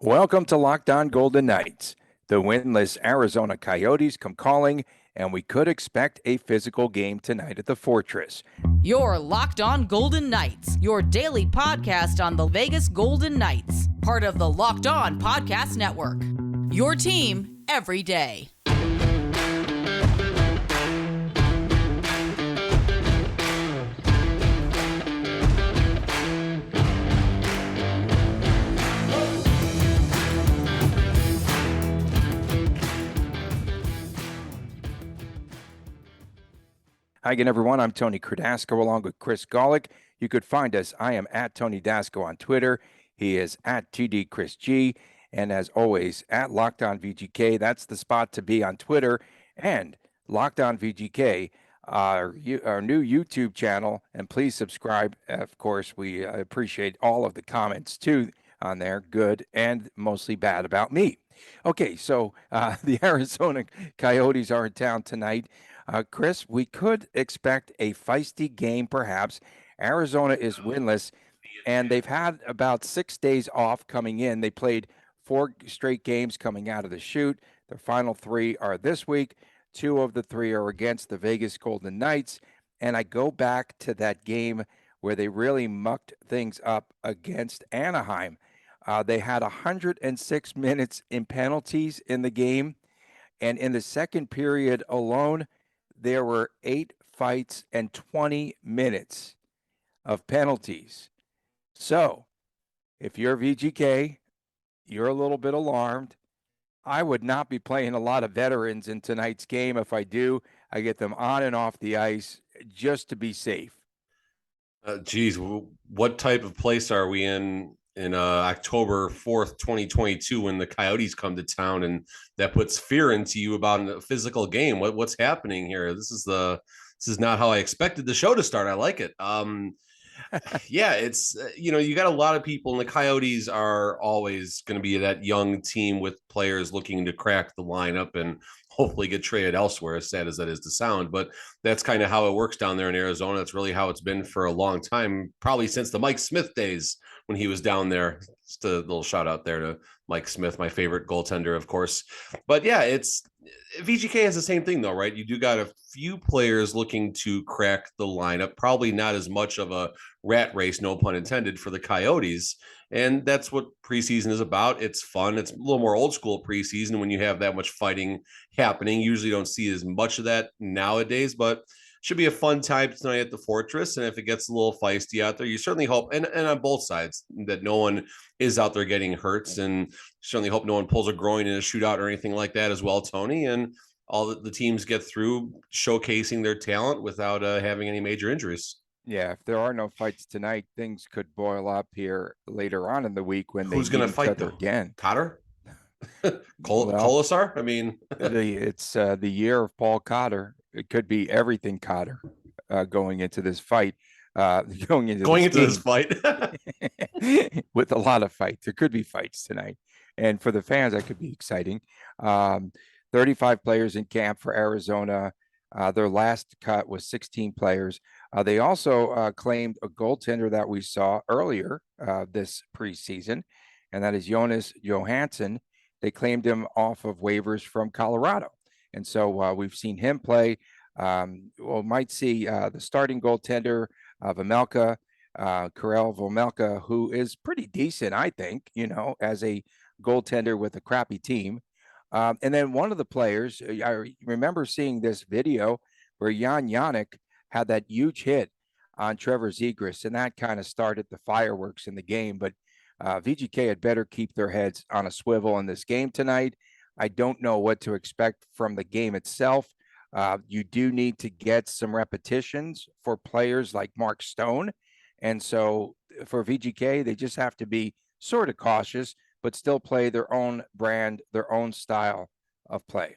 Welcome to Locked On Golden Knights. The winless Arizona Coyotes come calling, and we could expect a physical game tonight at the Fortress. You're Locked On Golden Knights, your daily podcast on the Vegas Golden Knights, part of the Locked On Podcast Network. Your team every day. Hi again, everyone. I'm Tony Cardasco along with Chris Golick. You could find us. I am at Tony Dasco on Twitter. He is at TD Chris G. And as always, at Locked On VGK. That's the spot to be on Twitter. And Locked On VGK, our new YouTube channel. And please subscribe. Of course, we appreciate all of the comments too on there, good and mostly bad about me. Okay, so the Arizona Coyotes are in town tonight. Chris, we could expect a feisty game, perhaps. Arizona is winless, and they've had about 6 days off coming in. They played 4 straight games coming out of the chute. Their final 3 are this week. 2 of the 3 are against the Vegas Golden Knights. And I go back to that game where they really mucked things up against Anaheim. They had 106 minutes in penalties in the game. And in the second period alone, there were 8 fights and 20 minutes of penalties. So if you're VGK, you're a little bit alarmed. I would not be playing a lot of veterans in tonight's game. If I do, I get them on and off the ice just to be safe. Geez, what type of place are we in October 4th, 2022, when the Coyotes come to town, and that puts fear into you about a physical game? What's happening here? This is not how I expected the show to start. I like it. Yeah, it's you got a lot of people, and the Coyotes are always going to be that young team with players looking to crack the lineup and hopefully get traded elsewhere, as sad as that is to sound. But that's kind of how it works down there in Arizona. That's really how it's been for a long time, probably since the Mike Smith days when he was down there. Just a little shout out there to Mike Smith, my favorite goaltender, of course. But yeah, it's VGK has the same thing though, right? You do got a few players looking to crack the lineup, probably not as much of a rat race, no pun intended, for the Coyotes. And that's what preseason is about. It's fun. It's a little more old school preseason when you have that much fighting happening. Usually don't see as much of that nowadays, but should be a fun time tonight at the Fortress. And if it gets a little feisty out there, you certainly hope, and on both sides, that no one is out there getting hurts, and certainly hope no one pulls a groin in a shootout or anything like that as well, Tony. And all the teams get through showcasing their talent without having any major injuries. Yeah, if there are no fights tonight, things could boil up here later on in the week when who's going to fight though? Again. Cotter? Colasar? I mean, it's the year of Paul Cotter. It could be everything Cotter going into this fight. Going into this fight with a lot of fights. There could be fights tonight, and for the fans, that could be exciting. 35 players in camp for Arizona. Their last cut was 16 players. They also claimed a goaltender that we saw earlier this preseason, and that is Jonas Johansson. They claimed him off of waivers from Colorado. And so we've seen him play. Might see the starting goaltender, Vejmelka, Karel Vejmelka, who is pretty decent, I think, as a goaltender with a crappy team. And then one of the players, I remember seeing this video where Jan Yannick had that huge hit on Trevor Zegras, and that kind of started the fireworks in the game. But VGK had better keep their heads on a swivel in this game tonight. I don't know what to expect from the game itself. You do need to get some repetitions for players like Mark Stone. And so for VGK, they just have to be sort of cautious, but still play their own brand, their own style of play.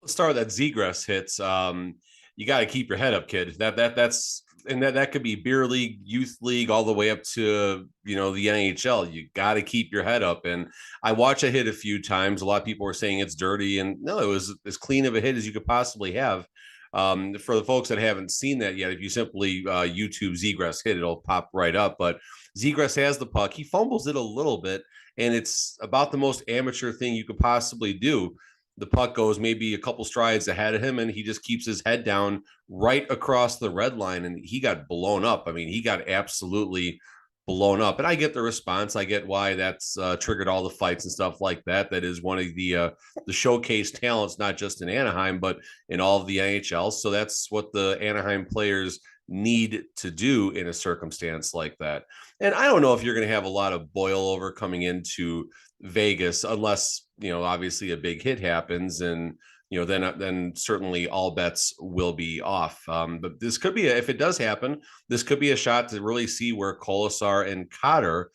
Let's start with that Zegras hits. You got to keep your head up, kid. That could be beer league, youth league, all the way up to, the NHL. You got to keep your head up. And I watched a hit a few times. A lot of people were saying it's dirty, and no, it was as clean of a hit as you could possibly have. For the folks that haven't seen that yet, if you simply YouTube Zegras hit, it'll pop right up. But Zegras has the puck. He fumbles it a little bit, and it's about the most amateur thing you could possibly do. The puck goes maybe a couple strides ahead of him, and he just keeps his head down right across the red line, and he got blown up. I mean, he got absolutely blown up. And I get the response. I get why that's triggered all the fights and stuff like that. That is one of the showcase talents, not just in Anaheim, but in all of the NHL. So that's what the Anaheim players need to do in a circumstance like that. And I don't know if you're going to have a lot of boil over coming into Vegas, unless, obviously a big hit happens, and then certainly all bets will be off. But this could be, if it does happen, this could be a shot to really see where Kolesar and Cotter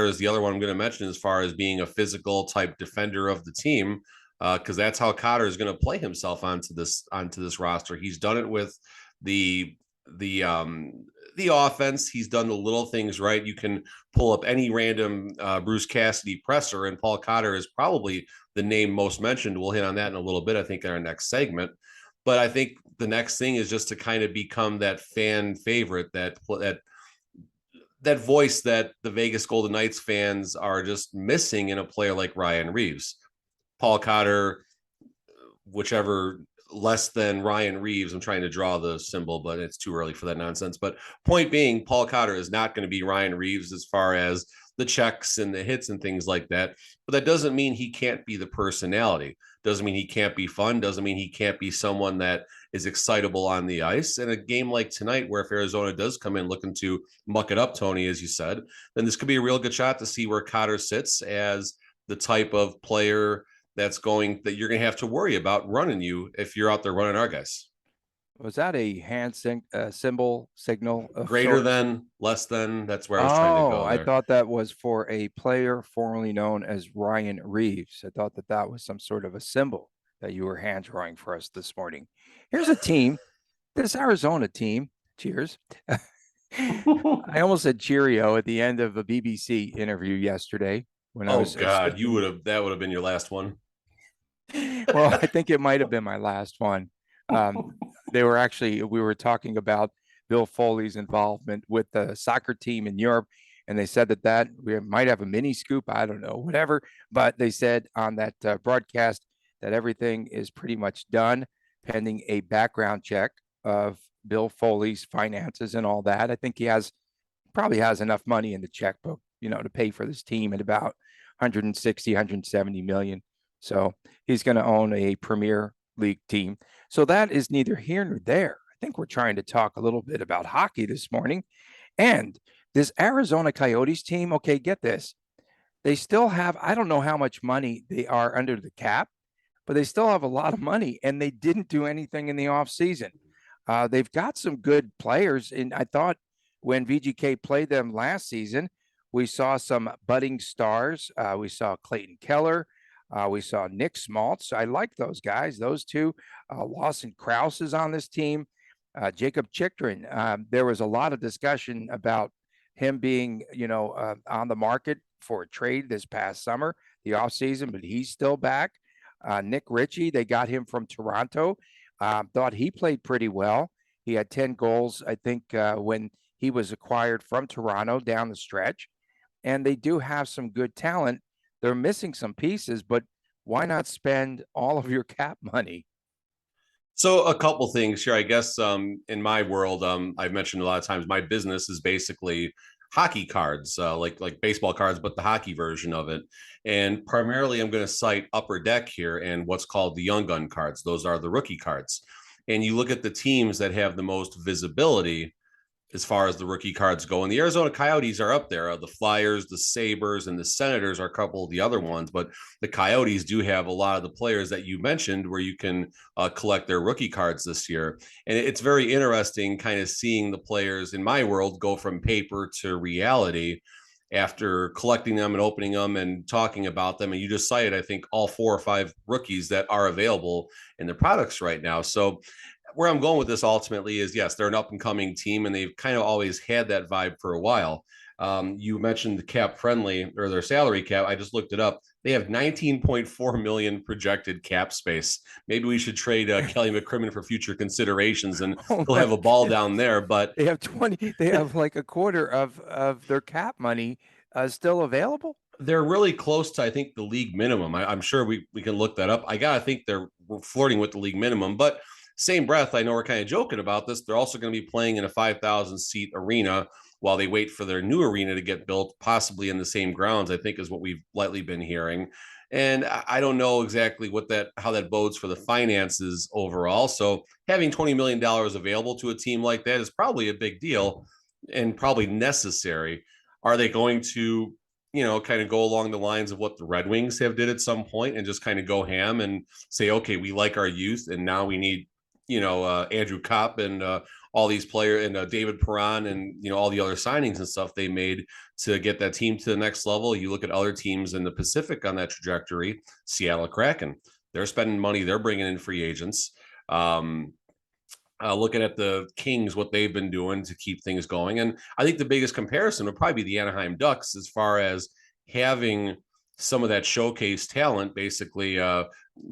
is the other one I'm going to mention as far as being a physical type defender of the team, because that's how Cotter is going to play himself onto this roster. He's done it with the offense. He's done the little things right. You can pull up any random Bruce Cassidy presser, and Paul Cotter is probably the name most mentioned. We'll hit on that in a little bit, I think, in our next segment. But I think the next thing is just to kind of become that fan favorite, that voice that the Vegas Golden Knights fans are just missing in a player like Ryan Reeves. Paul Cotter, whichever, less than Ryan Reeves. I'm trying to draw the symbol, but it's too early for that nonsense. But point being, Paul Cotter is not going to be Ryan Reeves as far as the checks and the hits and things like that. But that doesn't mean he can't be the personality. Doesn't mean he can't be fun. Doesn't mean he can't be someone that is excitable on the ice. And a game like tonight, where if Arizona does come in looking to muck it up, Tony, as you said, then this could be a real good shot to see where Cotter sits as the type of player that you're going to have to worry about running you if you're out there running our guys. Was that a hand symbol signal? Greater than, less than? That's where I was trying to go there. I thought that was for a player formerly known as Ryan Reeves. I thought that was some sort of a symbol that you were hand drawing for us this morning. Here's a team, this Arizona team. Cheers. I almost said cheerio at the end of a BBC interview yesterday. That would have been your last one. Well, I think it might have been my last one. We were talking about Bill Foley's involvement with the soccer team in Europe, and they said that we might have a mini scoop. I don't know, whatever. But they said on that broadcast that everything is pretty much done, pending a background check of Bill Foley's finances and all that. I think he probably has enough money in the checkbook, to pay for this team at about 160, 170 million. So he's going to own a Premier League team. So that is neither here nor there. I think we're trying to talk a little bit about hockey this morning. And this Arizona Coyotes team, okay, get this. They still have, I don't know how much money they are under the cap, but they still have a lot of money, and they didn't do anything in the offseason. They've got some good players. And I thought when VGK played them last season, we saw some budding stars. We saw Clayton Keller. We saw Nick Schmaltz. I like those guys. Those two. Lawson Krause is on this team. Jacob Chychrun. There was a lot of discussion about him being, on the market for a trade this past summer, the offseason, but he's still back. Nick Ritchie, they got him from Toronto. Thought he played pretty well. He had 10 goals, I think, when he was acquired from Toronto down the stretch. And they do have some good talent. They're missing some pieces, but why not spend all of your cap money? So a couple things here, I guess. In my world, I've mentioned a lot of times, my business is basically hockey cards, like baseball cards, but the hockey version of it. And primarily, I'm going to cite Upper Deck here and what's called the Young Gun cards. Those are the rookie cards. And you look at the teams that have the most visibility as far as the rookie cards go. And the Arizona Coyotes are up there. The Flyers, the Sabres, and the Senators are a couple of the other ones. But the Coyotes do have a lot of the players that you mentioned where you can collect their rookie cards this year. And it's very interesting kind of seeing the players in my world go from paper to reality after collecting them and opening them and talking about them. And you just cited, I think, all 4 or 5 rookies that are available in the products right now. So where I'm going with this ultimately is, yes, they're an up and coming team, and they've kind of always had that vibe for a while. You mentioned the cap friendly, or their salary cap. I just looked it up. They have 19.4 million projected cap space. Maybe we should trade Kelly McCrimmon for future considerations, and he'll have a ball down there. But they have like a quarter of their cap money still available. They're really close to, I think, the league minimum. I'm sure we can look that up. I gotta think we're flirting with the league minimum, but same breath, I know we're kind of joking about this. They're also going to be playing in a 5,000 seat arena while they wait for their new arena to get built, possibly in the same grounds, I think is what we've lately been hearing. And I don't know exactly how that bodes for the finances overall. So having $20 million available to a team like that is probably a big deal and probably necessary. Are they going to, kind of go along the lines of what the Red Wings have did at some point and just kind of go ham and say, okay, we like our youth and now we need, Andrew Kopp and all these players and David Perron and, all the other signings and stuff they made to get that team to the next level. You look at other teams in the Pacific on that trajectory, Seattle Kraken, they're spending money, they're bringing in free agents. Looking at the Kings, what they've been doing to keep things going. And I think the biggest comparison would probably be the Anaheim Ducks as far as having some of that showcase talent, basically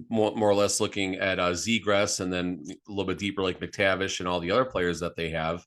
more or less looking at Zegras and then a little bit deeper like McTavish and all the other players that they have.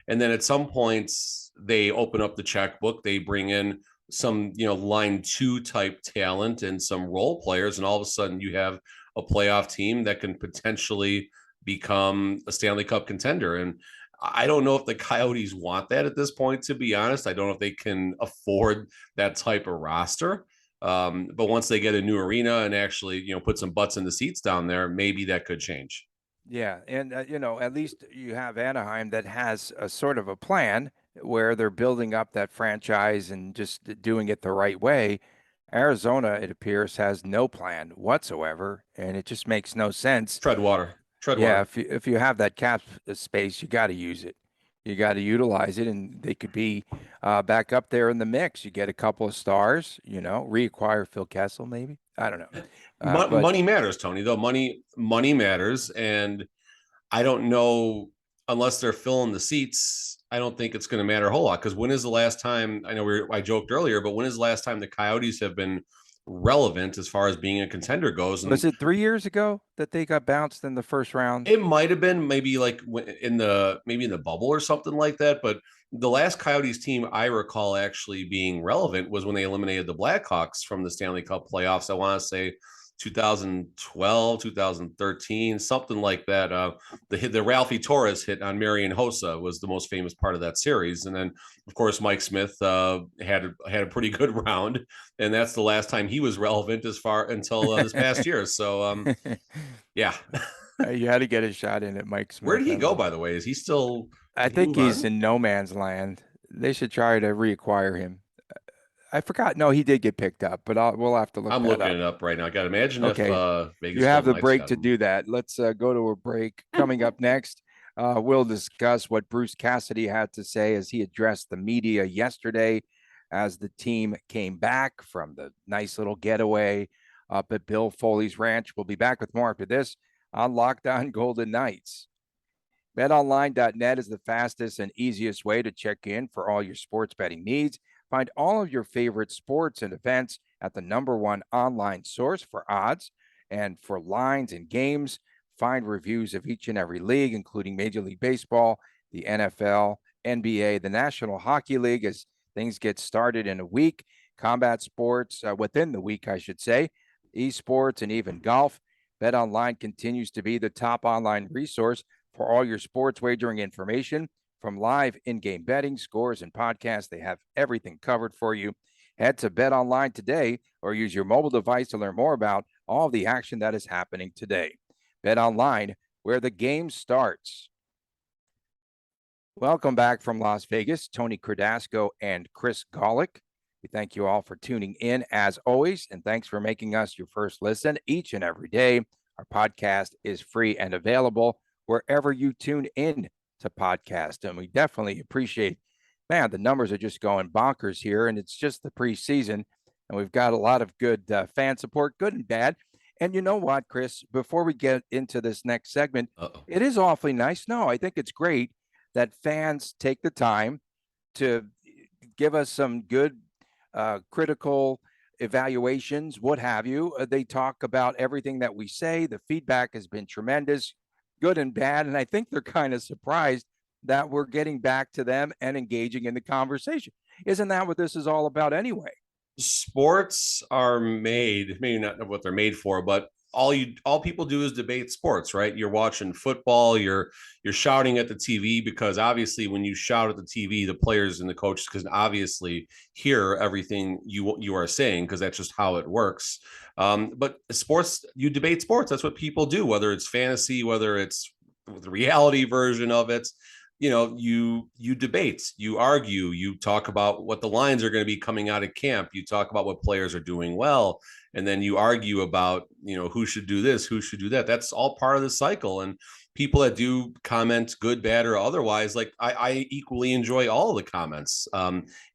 And then at some points, they open up the checkbook, they bring in some, line two type talent and some role players. And all of a sudden you have a playoff team that can potentially become a Stanley Cup contender. And I don't know if the Coyotes want that at this point, to be honest. I don't know if they can afford that type of roster. But once they get a new arena and actually, put some butts in the seats down there, maybe that could change. Yeah, and at least you have Anaheim that has a sort of a plan where they're building up that franchise and just doing it the right way. Arizona, it appears, has no plan whatsoever, and it just makes no sense. Tread water. Yeah, if you have that cap space, you got to use it. You got to utilize it, and they could be back up there in the mix. You get a couple of stars, reacquire Phil Kessel, maybe. I don't know. But money matters, Tony. Though money matters, and I don't know unless they're filling the seats. I don't think it's going to matter a whole lot because when is the last time? I know I joked earlier, but when is the last time the Coyotes have been relevant as far as being a contender goes? And was it 3 years ago that they got bounced in the first round? It might have been maybe like in the bubble or something like that. But the last Coyotes team I recall actually being relevant was when they eliminated the Blackhawks from the Stanley Cup playoffs. I want to say 2012, 2013, something like that. The Ralphie Torres hit on Marian Hossa was the most famous part of that series. And then, of course, Mike Smith had a pretty good round. And that's the last time he was relevant until this past year. So, yeah. You had to get a shot in at Mike Smith. Where did he go, by the way? Is he still? I think he's in no man's land. They should try to reacquire him. I forgot. No, he did get picked up, but we'll have to look. I'm looking it up right now. I got to imagine if Vegas you have the break to do that. Let's go to a break. Coming up next, we'll discuss what Bruce Cassidy had to say as he addressed the media yesterday as the team came back from the nice little getaway up at Bill Foley's ranch. We'll be back with more after this on Locked On Golden Knights. BetOnline.net is the fastest and easiest way to check in for all your sports betting needs. Find all of your favorite sports and events at the #1 online source for odds and for lines and games. Find reviews of each and every league, including Major League Baseball, the NFL, NBA, the National Hockey League, as things get started in a week. Combat sports within the week, I should say. Esports and even golf. BetOnline continues to be the top online resource for all your sports wagering information. From live in-game betting, scores, and podcasts, they have everything covered for you. Head to BetOnline today or use your mobile device to learn more about all the action that is happening today. BetOnline, where the game starts. Welcome back from Las Vegas, Tony Cardasco and Chris Golick. We thank you all for tuning in as always, and thanks for making us your first listen each and every day. Our podcast is free and available wherever you tune in to podcast, and we definitely appreciate, man, the numbers are just going bonkers here, and it's just the preseason, and we've got a lot of good fan support, good and bad. And you know what, Chris, before we get into this next segment, It is awfully nice. No, I think it's great that fans take the time to give us some good critical evaluations, what have you. They talk about everything that we say. The feedback has been tremendous, good and bad. And I think they're kind of surprised that we're getting back to them and engaging in the conversation. Isn't that what this is all about anyway? Sports are made, maybe not what they're made for, but all people do is debate sports, right? You're watching football, you're shouting at the TV, because obviously when you shout at the TV, the players and the coaches can obviously hear everything you are saying, because that's just how it works. But sports, you debate sports. That's what people do, whether it's fantasy, whether it's the reality version of it. You debate, you argue, you talk about what the lines are going to be coming out of camp, you talk about what players are doing well, and then you argue about who should do this, who should do that. That's all part of the cycle. And people that do comment, good, bad, or otherwise, like I equally enjoy all of the comments,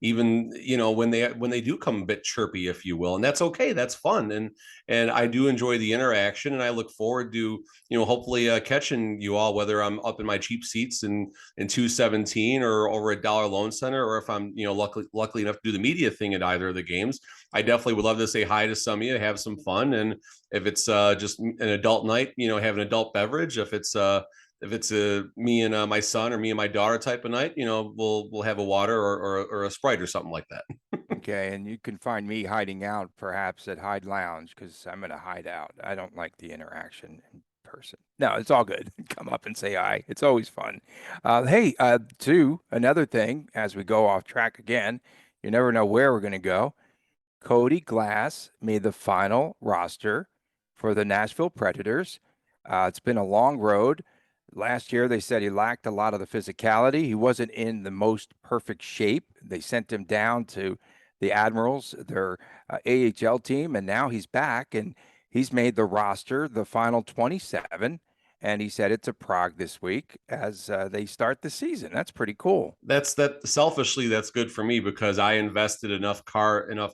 even when they do come a bit chirpy, if you will, and that's okay, that's fun. And I do enjoy the interaction, and I look forward to hopefully catching you all, whether I'm up in my cheap seats in 217 or over at Dollar Loan Center, or if I'm luckily enough to do the media thing at either of the games. I definitely would love to say hi to some of you, have some fun, and if it's just an adult night, have an adult beverage. If it's me and my son, or me and my daughter type of night, we'll have a water or a Sprite or something like that. Okay, and you can find me hiding out perhaps at Hyde Lounge because I'm going to hide out. I don't like the interaction in person. No, it's all good. Come up and say hi. It's always fun. Hey, another thing as we go off track again, you never know where we're going to go. Cody Glass made the final roster for the Nashville Predators. It's been a long road. Last year, they said he lacked a lot of the physicality. He wasn't in the most perfect shape. They sent him down to the Admirals, their AHL team, and now he's back and he's made the roster, the final 27. And he said it's a Prague this week as they start the season. That's pretty cool. That's selfishly, that's good for me, because I invested enough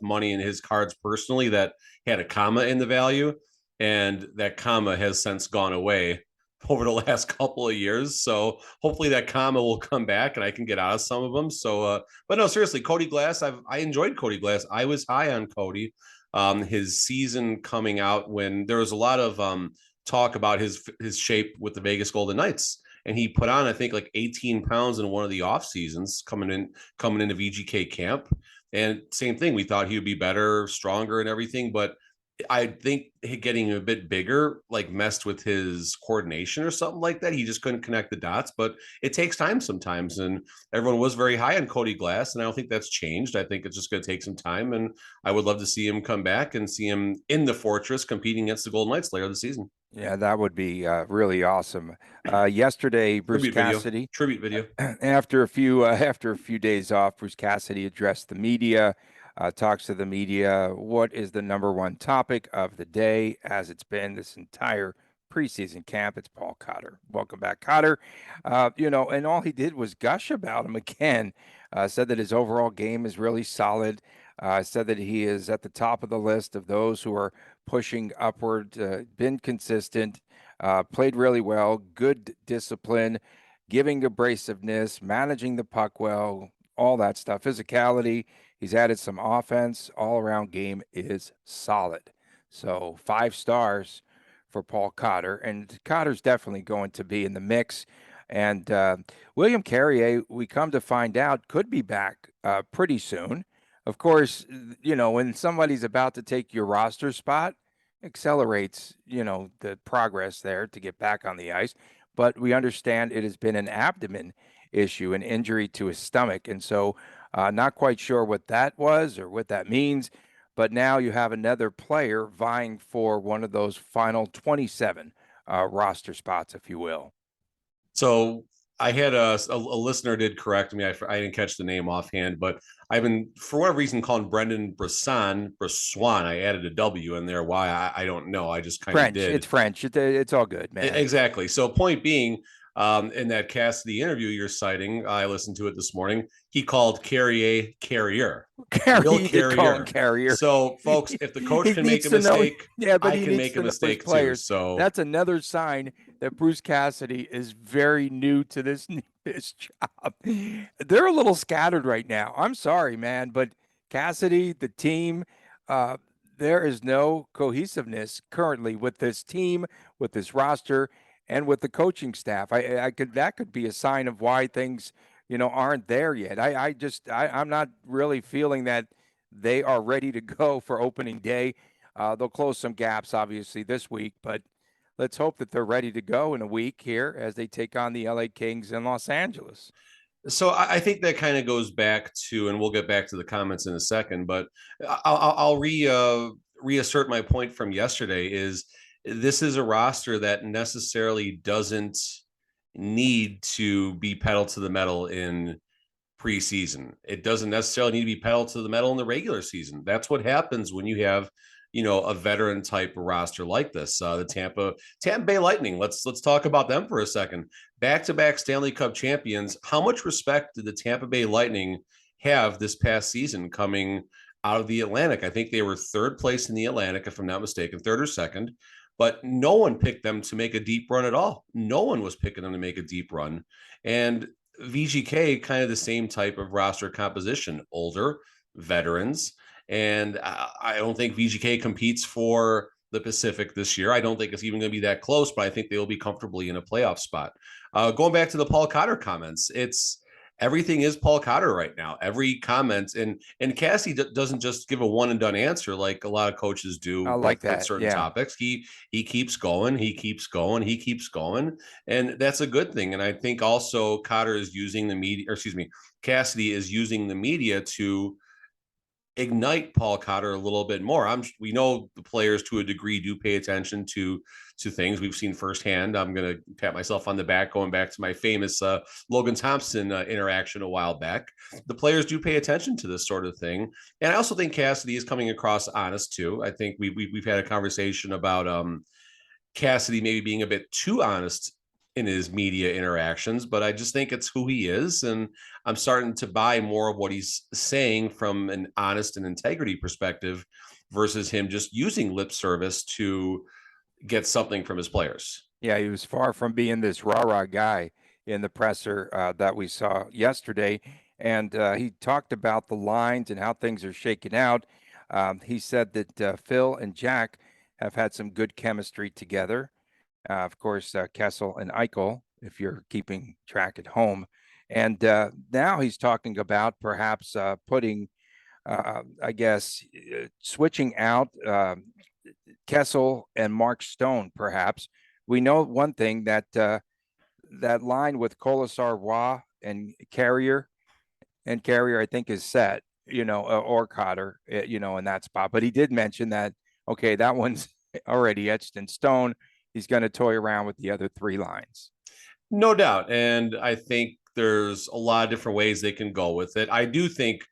money in his cards personally that had a comma in the value, and that comma has since gone away over the last couple of years. So hopefully that comma will come back and I can get out of some of them. So but no, seriously, Cody Glass, I enjoyed Cody Glass. I was high on Cody. His season coming out, when there was a lot of talk about his shape with the Vegas Golden Knights, and he put on, I think, like 18 pounds in one of the off seasons coming into VGK camp. And same thing, we thought he would be better, stronger, and everything, but I think getting a bit bigger like messed with his coordination or something like that. He just couldn't connect the dots, but it takes time sometimes. And everyone was very high on Cody Glass, and I don't think that's changed. I think it's just going to take some time, and I would love to see him come back and see him in the Fortress competing against the Golden Knights later this season. Yeah, that would be really awesome. Yesterday, Bruce Cassidy, tribute video. After a few days off, Bruce Cassidy addressed the media, talks to the media. What is the number one topic of the day, as it's been this entire preseason camp? It's Paul Cotter. Welcome back, Cotter. And all he did was gush about him again. Said that his overall game is really solid. Said that he is at the top of the list of those who are pushing upward, been consistent, played really well, good discipline, giving abrasiveness, managing the puck well, all that stuff. Physicality, he's added some offense. All around game is solid. So 5 stars for Paul Cotter. And Cotter's definitely going to be in the mix. And William Carrier, we come to find out, could be back pretty soon. Of course, when somebody's about to take your roster spot, accelerates, the progress there to get back on the ice. But we understand it has been an abdomen issue, an injury to his stomach. And so not quite sure what that was or what that means. But now you have another player vying for one of those final 27 roster spots, if you will. So I had a listener did correct me. I didn't catch the name offhand, but I've been, for whatever reason, calling Brendan Brisson. I added a W in there. Why? I don't know. I just kind of did. It's French. It's all good, man. Exactly. So point being, in that Cassidy interview you're citing, I listened to it this morning. He called Carrier Carrier. Real Carrier. So, folks, if the coach can make a mistake, I can make a mistake too. So that's another sign that Bruce Cassidy is very new to this job. They're a little scattered right now. I'm sorry, man, but Cassidy, the team, there is no cohesiveness currently with this team, with this roster, and with the coaching staff. That could be a sign of why things, aren't there yet. I'm not really feeling that they are ready to go for opening day. They'll close some gaps, obviously, this week, but let's hope that they're ready to go in a week here as they take on the LA Kings in Los Angeles. So I think that kind of goes back to, and we'll get back to the comments in a second, but I'll reassert my point from yesterday is this is a roster that necessarily doesn't need to be pedal to the metal in preseason. It doesn't necessarily need to be pedal to the metal in the regular season. That's what happens when you have, a veteran type of roster like this. The Tampa Bay Lightning. Let's talk about them for a second. Back-to-back Stanley Cup champions. How much respect did the Tampa Bay Lightning have this past season coming out of the Atlantic? I think they were third place in the Atlantic, if I'm not mistaken, third or second. But no one picked them to make a deep run at all. No one was picking them to make a deep run. And VGK, kind of the same type of roster composition, older veterans. And I don't think VGK competes for the Pacific this year. I don't think it's even going to be that close, but I think they'll be comfortably in a playoff spot. Going back to the Paul Cotter comments, everything is Paul Cotter right now. Every comment, and Cassidy doesn't just give a one and done answer like a lot of coaches do I like with that. certain topics. He keeps going, he keeps going, he keeps going, and that's a good thing. And I think also Cotter is using the media, or excuse me, Cassidy is using the media to ignite Paul Cotter a little bit more. We know the players to a degree do pay attention to things we've seen firsthand. I'm going to pat myself on the back, going back to my famous Logan Thompson interaction a while back. The players do pay attention to this sort of thing. And I also think Cassidy is coming across honest too. I think we've had a conversation about Cassidy maybe being a bit too honest in his media interactions, but I just think it's who he is. And I'm starting to buy more of what he's saying from an honest and integrity perspective versus him just using lip service to get something from his players. Yeah, he was far from being this rah-rah guy in the presser that we saw yesterday. And he talked about the lines and how things are shaking out. He said that Phil and Jack have had some good chemistry together. Of course, Kessel and Eichel, if you're keeping track at home. And now he's talking about perhaps putting, switching out Kessel and Mark Stone, perhaps. We know one thing that that line with Colasar Roy and Carrier, I think, is set, or Cotter, in that spot. But he did mention that, okay, that one's already etched in stone. He's going to toy around with the other three lines. No doubt. And I think there's a lot of different ways they can go with it. I do think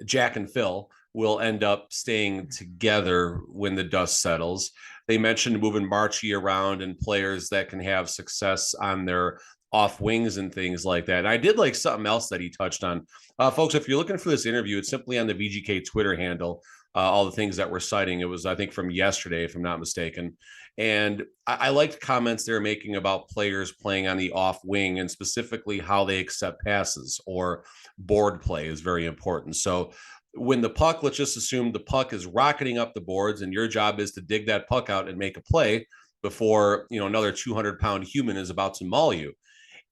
Jack and Phil will end up staying together when the dust settles. They mentioned moving Marchie around and players that can have success on their off wings and things like that. And I did like something else that he touched on. Folks, if you're looking for this interview, it's simply on the VGK Twitter handle. All the things that we're citing. It was, I think, from yesterday, if I'm not mistaken. And I liked comments they were making about players playing on the off wing and specifically how they accept passes or board play is very important. So when the puck, let's just assume the puck is rocketing up the boards and your job is to dig that puck out and make a play before, another 200-pound human is about to maul you.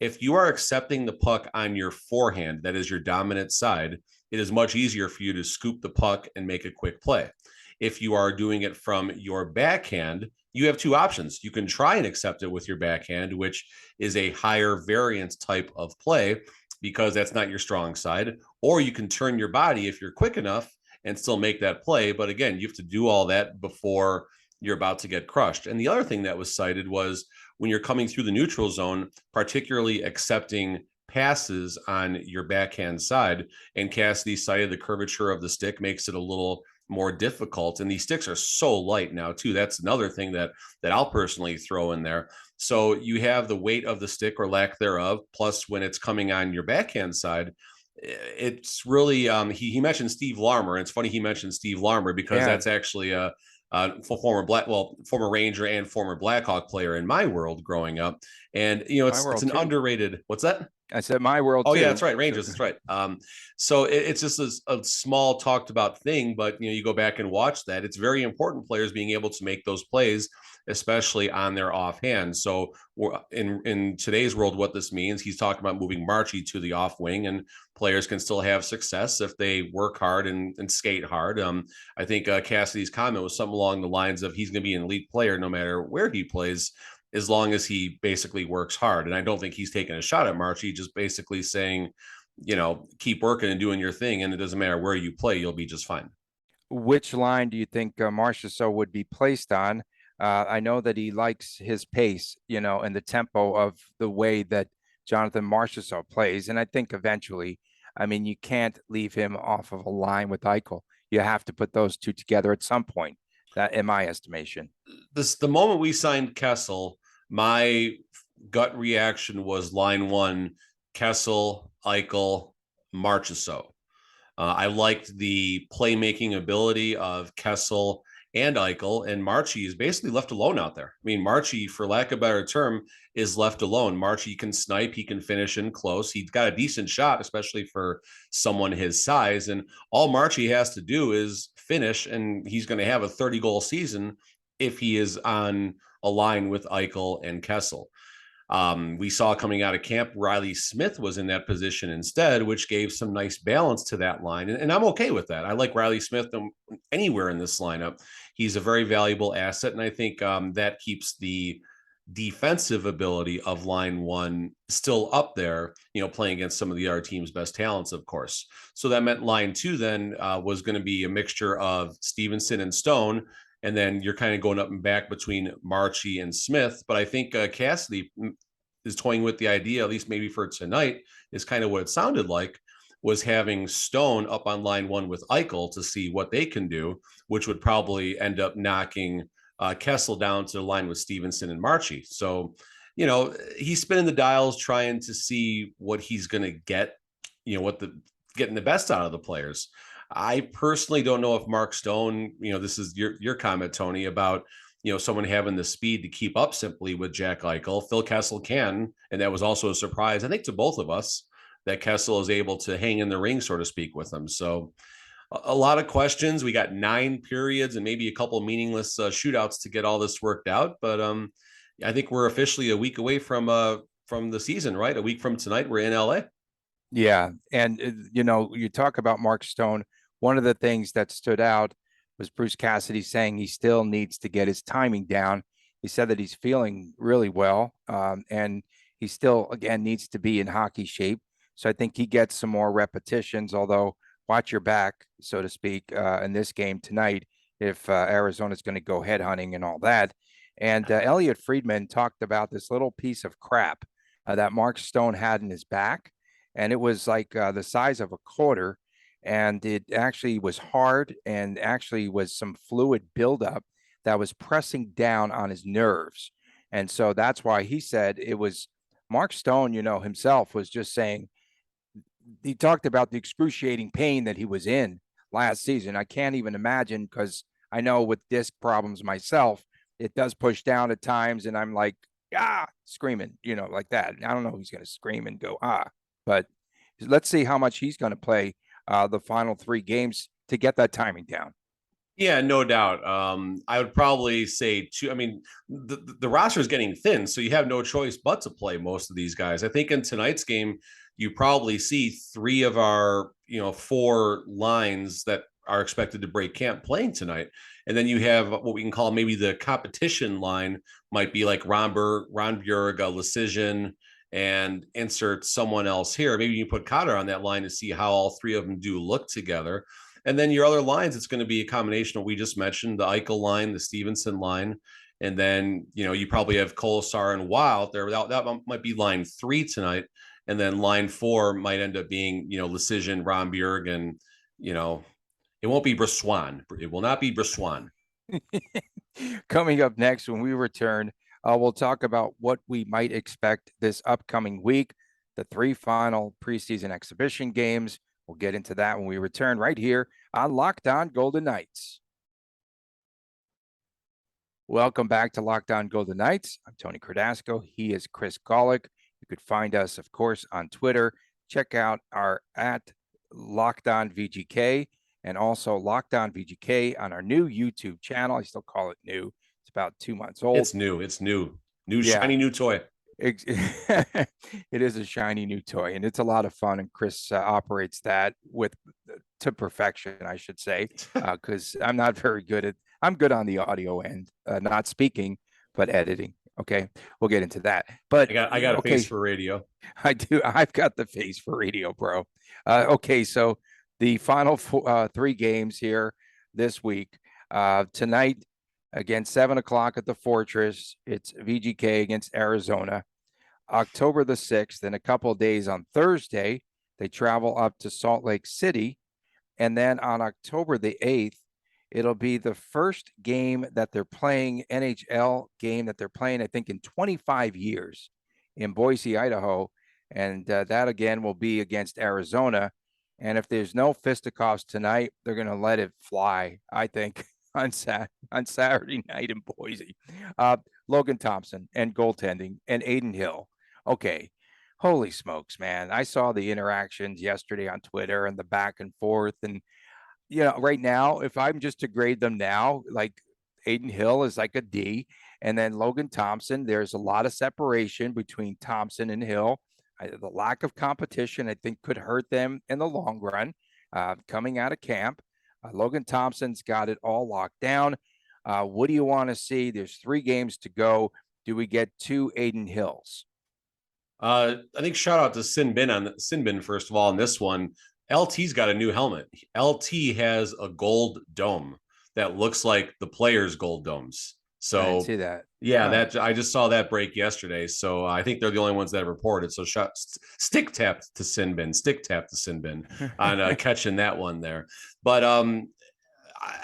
If you are accepting the puck on your forehand, that is your dominant side, it is much easier for you to scoop the puck and make a quick play. If you are doing it from your backhand, you have two options. You can try and accept it with your backhand, which is a higher variance type of play because that's not your strong side, or you can turn your body if you're quick enough and still make that play. But again, you have to do all that before you're about to get crushed. And the other thing that was cited was when you're coming through the neutral zone, particularly accepting passes on your backhand side, and Cassidy cited the curvature of the stick makes it a little more difficult. And these sticks are so light now too. That's another thing that I'll personally throw in there. So you have the weight of the stick or lack thereof, plus when it's coming on your backhand side, it's really he mentioned Steve Larmer. It's funny he mentioned Steve Larmer because that's actually a former Ranger and former Blackhawk player in my world growing up. And it's an underrated, what's that? I said my world Oh too. yeah, that's right. Rangers, that's right. So it's just a small talked about thing, but you go back and watch that. It's very important players being able to make those plays, especially on their offhand. So in today's world, what this means, he's talking about moving Marchie to the off wing, and players can still have success if they work hard and skate hard. I think Cassidy's comment was something along the lines of he's going to be an elite player no matter where he plays, as long as he basically works hard. And I don't think he's taking a shot at Marchie, just basically saying, keep working and doing your thing. And it doesn't matter where you play, you'll be just fine. Which line do you think Marchessault would be placed on? I know that he likes his pace, and the tempo of the way that Jonathan Marchessault plays. And I think eventually, I mean, you can't leave him off of a line with Eichel. You have to put those two together at some point, that in my estimation. The moment we signed Kessel, my gut reaction was line one, Kessel, Eichel, Marchessault. I liked the playmaking ability of Kessel and Eichel, and Marchie is basically left alone out there. I mean, Marchie, for lack of a better term, is left alone. Marchie can snipe, he can finish in close. He's got a decent shot, especially for someone his size. And all Marchie has to do is finish, and he's going to have a 30-goal season if he is on a line with Eichel and Kessel. We saw coming out of camp, Riley Smith was in that position instead, which gave some nice balance to that line. And I'm okay with that. I like Riley Smith anywhere in this lineup. He's a very valuable asset. And I think that keeps the defensive ability of line one still up there, playing against some of the other team's best talents, of course. So that meant line two then was going to be a mixture of Stevenson and Stone. And then you're kind of going up and back between Marchie and Smith. But I think Cassidy is toying with the idea, at least maybe for tonight, is kind of what it sounded like, was having Stone up on line one with Eichel to see what they can do, which would probably end up knocking Kessel down to the line with Stevenson and Marchie. So, he's spinning the dials, trying to see what he's going to get, getting the best out of the players. I personally don't know if Mark Stone, this is your comment, Tony, about, someone having the speed to keep up simply with Jack Eichel. Phil Kessel can, and that was also a surprise, I think, to both of us, that Kessel is able to hang in the ring, so to speak, with them. So a lot of questions. We got 9 periods and maybe a couple of meaningless shootouts to get all this worked out. But I think we're officially a week away from the season, right? A week from tonight, we're in LA. Yeah. And, you talk about Mark Stone. One of the things that stood out was Bruce Cassidy saying he still needs to get his timing down. He said that he's feeling really well, and he still, again, needs to be in hockey shape. So I think he gets some more repetitions, although watch your back, so to speak, in this game tonight, if Arizona's going to go headhunting and all that. And Elliot Friedman talked about this little piece of crap that Mark Stone had in his back, and it was like the size of a quarter, and it actually was hard and actually was some fluid buildup that was pressing down on his nerves. And so that's why he said it was Mark Stone, himself was just saying, he talked about the excruciating pain that he was in last season. I can't even imagine, because I know with disc problems myself, it does push down at times, and I'm like, screaming, like that. I don't know if he's going to scream and go, but let's see how much he's going to play the final 3 games to get that timing down. Yeah, no doubt. I would probably say two. I mean, the roster is getting thin, so you have no choice but to play most of these guys. I think in tonight's game, you probably see 3 of our 4 lines that are expected to break camp playing tonight. And then you have what we can call maybe the competition line, might be like Ron Bjerg, Lecision, and insert someone else here. Maybe you put Cotter on that line to see how all 3 of them do look together. And then your other lines, it's going to be a combination of what we just mentioned, the Eichel line, the Stevenson line. And then, you probably have Kolesar and Wild there. That might be line 3 tonight. And then line 4 might end up being, Lecision, Ron Bjerg, and, it won't be Briswan. It will not be Briswan. Coming up next, when we return, we'll talk about what we might expect this upcoming week, the 3 final preseason exhibition games. We'll get into that when we return right here on Locked On Golden Knights. Welcome back to Locked On Golden Knights. I'm Tony Cardasco. He is Chris Golick. You could find us, of course, on Twitter. Check out our at Locked On VGK and also Locked On VGK on our new YouTube channel. I still call it new. It's about 2 months old. It's new. Yeah. Shiny new toy. It is a shiny new toy, and it's a lot of fun. And Chris operates that to perfection, I should say, because I'm not very good I'm good on the audio end, not speaking, but editing. Okay, we'll get into that. But I got a face for radio. I do. I've got the face for radio, bro. Okay, so the final 3 games here this week. Tonight, again, 7:00 at the Fortress. It's VGK against Arizona. October the 6th, in a couple of days on Thursday, they travel up to Salt Lake City. And then on October the 8th, it'll be the first game that they're playing, NHL game that they're playing, I think, in 25 years in Boise, Idaho. And that, again, will be against Arizona. And if there's no fisticuffs tonight, they're going to let it fly, I think, on Saturday night in Boise. Logan Thompson and goaltending and Aiden Hill. Okay, holy smokes, man. I saw the interactions yesterday on Twitter and the back and forth. And, right now, if I'm just to grade them now, like Aiden Hill is like a D. And then Logan Thompson, there's a lot of separation between Thompson and Hill. The lack of competition, I think, could hurt them in the long run coming out of camp. Logan Thompson's got it all locked down. What do you want to see? There's 3 games to go. Do we get 2 Aiden Hills? I think shout out to Sinbin first of all on this one. LT's got a new helmet. LT has a gold dome that looks like the players' gold domes. So I didn't see that. Yeah, that I just saw that break yesterday. So I think they're the only ones that reported. So stick tap to Sinbin on catching that one there. But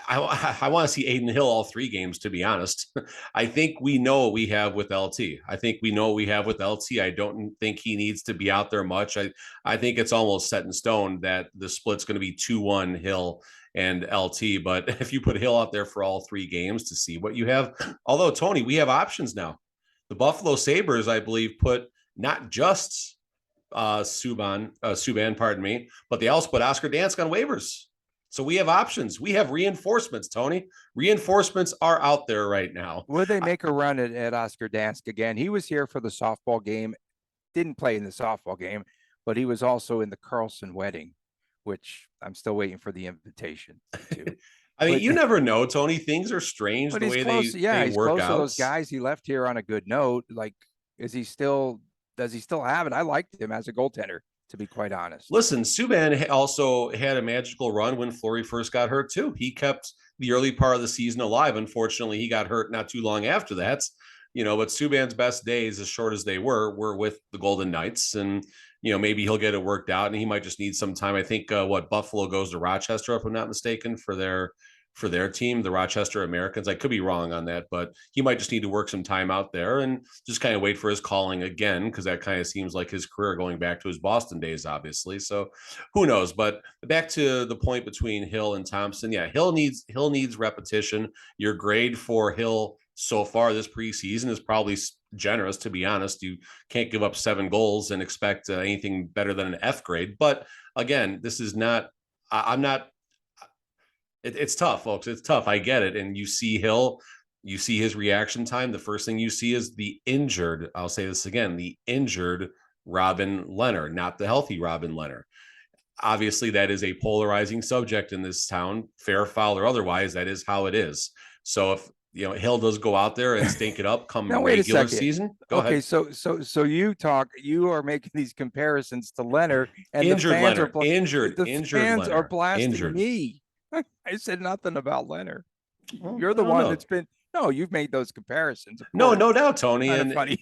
I want to see Aiden Hill all 3 games, to be honest. I think we know what we have with LT. I don't think he needs to be out there much. I think it's almost set in stone that the split's going to be 2-1 Hill and LT. But if you put Hill out there for all 3 games to see what you have, although, Tony, we have options now. The Buffalo Sabres, I believe, put not just Subban, pardon me, but they also put Oscar Dansk on waivers. So we have options. We have reinforcements, Tony. Reinforcements are out there right now. Will they make a run at Oscar Dansk again? He was here for the softball game, didn't play in the softball game, but he was also in the Carlson wedding, which I'm still waiting for the invitation to. I mean, you never know, Tony. Things are strange the way close, they he's work close out. To those guys. He left here on a good note. Like, does he still have it? I liked him as a goaltender, to be quite honest. Listen, Subban also had a magical run when Fleury first got hurt too. He kept the early part of the season alive. Unfortunately, he got hurt not too long after that. But Subban's best days, as short as they were with the Golden Knights. And, maybe he'll get it worked out and he might just need some time. I think Buffalo goes to Rochester, if I'm not mistaken, for their team, the Rochester Americans. I could be wrong on that, but he might just need to work some time out there and just kind of wait for his calling again, because that kind of seems like his career going back to his Boston days, obviously. So who knows? But back to the point between Hill and Thompson. Yeah, Hill needs repetition. Your grade for Hill so far this preseason is probably generous, to be honest. You can't give up 7 goals and expect anything better than an F grade. But again, this is not, it's tough, folks. It's tough. I get it. And you see Hill, you see his reaction time. The first thing you see is the injured, I'll say this again, the injured Robin Lehner, not the healthy Robin Lehner. Obviously, that is a polarizing subject in this town, fair, foul, or otherwise. That is how it is. So if Hill does go out there and stink it up come regular season. Go ahead. So you are making these comparisons to Lehner, and injured the fans Lehner, are injured. Fans Lehner, are blasting injured. me. I said nothing about Leonard. Well, You're the one that's been. No, you've made those comparisons. No doubt, Tony. Kind of and funny.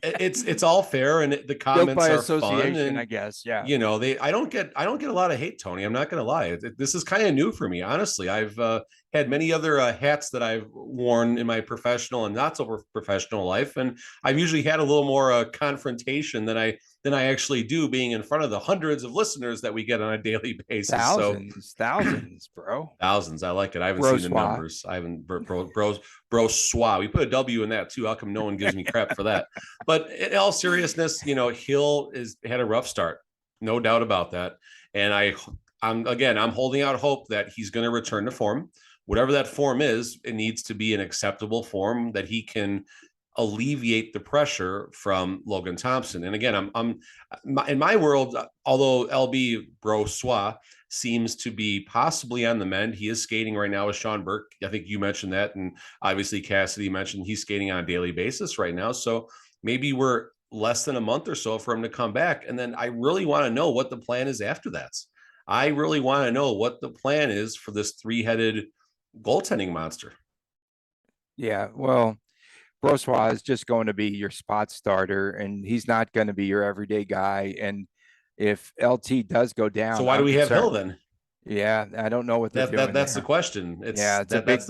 it's all fair, and the comments by are association, fun. And, I guess, yeah. I don't get a lot of hate, Tony. I'm not going to lie. This is kind of new for me, honestly. I've had many other hats that I've worn in my professional and not so professional life, and I've usually had a little more confrontation than I than I actually do being in front of the hundreds of listeners that we get on a daily basis. Thousands, bro. Thousands. I like it. I haven't Bro seen the swat. numbers. I haven't bro swat. We put a W in that too. How come no one gives me crap for that? But in all seriousness, Hill had a rough start, no doubt about that. And I'm holding out hope that he's going to return to form. Whatever that form is, it needs to be an acceptable form that he can alleviate the pressure from Logan Thompson. And again, I'm in my world, although LB Brossoit seems to be possibly on the mend, he is skating right now with Sean Burke. I think you mentioned that, and obviously Cassidy mentioned he's skating on a daily basis right now. So maybe we're less than a month or so for him to come back. And then I really want to know what the plan is after that. I really want to know what the plan is for this three-headed goaltending monster. Yeah, well, Brossoit is just going to be your spot starter, and he's not going to be your everyday guy. And if LT does go down, so why do we have Hill then? Yeah, I don't know what they're doing. That's the question. It's a big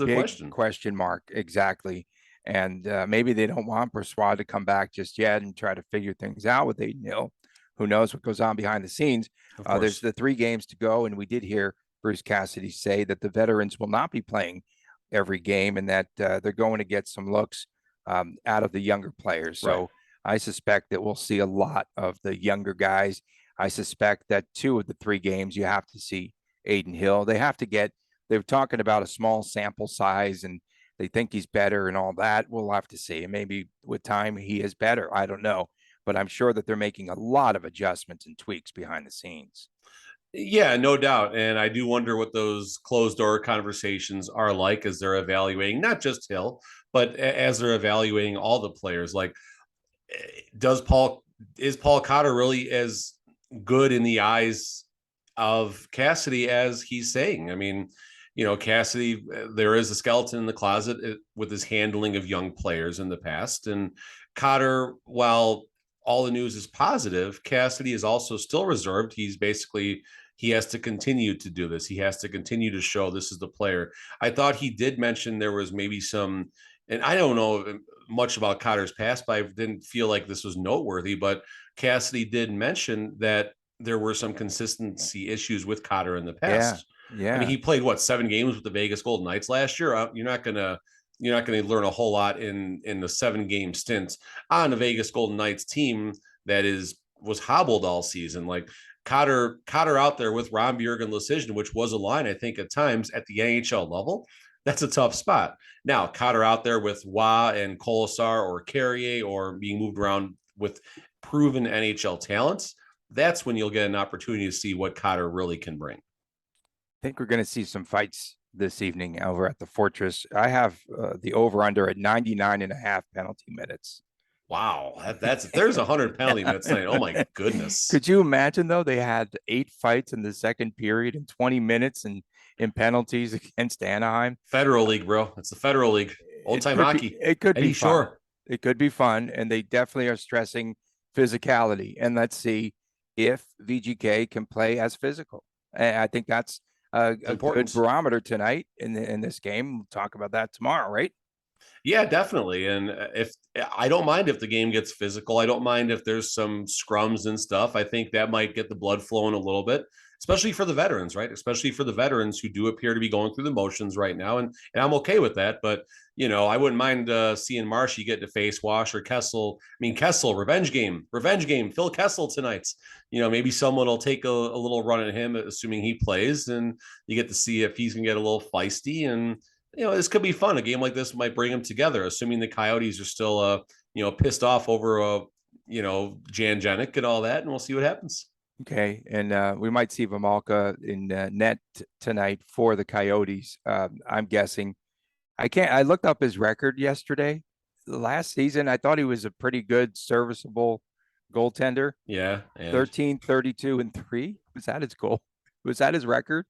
question mark. Exactly. And maybe they don't want Brossoit to come back just yet and try to figure things out with Aiden Hill. Who knows what goes on behind the scenes? There's the 3 games to go, and we did hear Bruce Cassidy say that the veterans will not be playing every game, and that they're going to get some looks out of the younger players. So right. I suspect that we'll see a lot of the younger guys. I suspect that 2 of the 3 games you have to see Aiden Hill. They're talking about a small sample size, and they think he's better and all that. We'll have to see. And maybe with time he is better. I don't know. But I'm sure that they're making a lot of adjustments and tweaks behind the scenes. Yeah, no doubt. And I do wonder what those closed door conversations are like as they're evaluating not just Hill, but as they're evaluating all the players. Like, is Paul Cotter really as good in the eyes of Cassidy as he's saying? I mean, Cassidy, there is a skeleton in the closet with his handling of young players in the past. And Cotter, while all the news is positive, Cassidy is also still reserved. He has to continue to do this. He has to continue to show this is the player. I thought he did mention there was maybe some, and I don't know much about Cotter's past, but I didn't feel like this was noteworthy, but Cassidy did mention that there were some consistency issues with Cotter in the past. Yeah. I mean, he played 7 games with the Vegas Golden Knights last year. You're not going to learn a whole lot in the 7-game stint on a Vegas Golden Knights team that was hobbled all season. Like Cotter out there with Romberg and Lecision, which was a line, I think, at times at the NHL level. That's a tough spot. Now, Cotter out there with Wah and Colasar or Carrier or being moved around with proven NHL talents, that's when you'll get an opportunity to see what Cotter really can bring. I think we're going to see some fights this evening over at the Fortress. I have the over-under at 99.5 penalty minutes. Wow, that's there's 100 penalty minutes tonight. Oh my goodness! Could you imagine though? They had 8 fights in the second period and 20 minutes in penalties against Anaheim. Federal League, bro. It's the Federal League. Old time hockey. It could be fun. It could be fun, and they definitely are stressing physicality. And let's see if VGK can play as physical. And I think that's a good barometer tonight in this game. We'll talk about that tomorrow, right? Yeah, definitely. And if I don't mind if the game gets physical, I don't mind if there's some scrums and stuff. I think that might get the blood flowing a little bit, especially for the veterans, right? Especially for the veterans who do appear to be going through the motions right now. And I'm okay with that. But, I wouldn't mind seeing Marshy get to face wash or Kessel. I mean, Kessel, revenge game, Phil Kessel tonight. Maybe someone will take a little run at him, assuming he plays, and you get to see if he's going to get a little feisty. And this could be fun. A game like this might bring them together, assuming the Coyotes are still, pissed off over, Jan Jenik and all that, and we'll see what happens. Okay, and we might see Vejmelka in net tonight for the Coyotes. I'm guessing. I looked up his record yesterday. Last season, I thought he was a pretty good, serviceable goaltender. Yeah. 13, 32, and 3. Was that his goal? Was that his record?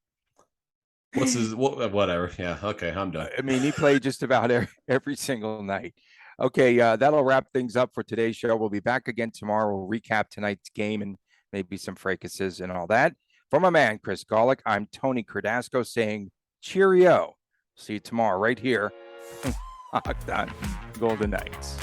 What's his whatever? Yeah. Okay. I'm done. I mean, he played just about every single night. Okay. That'll wrap things up for today's show. We'll be back again tomorrow. We'll recap tonight's game and maybe some fracases and all that. For my man, Chris Golick, I'm Tony Cardasco saying cheerio. See you tomorrow right here. Locked on Golden Knights.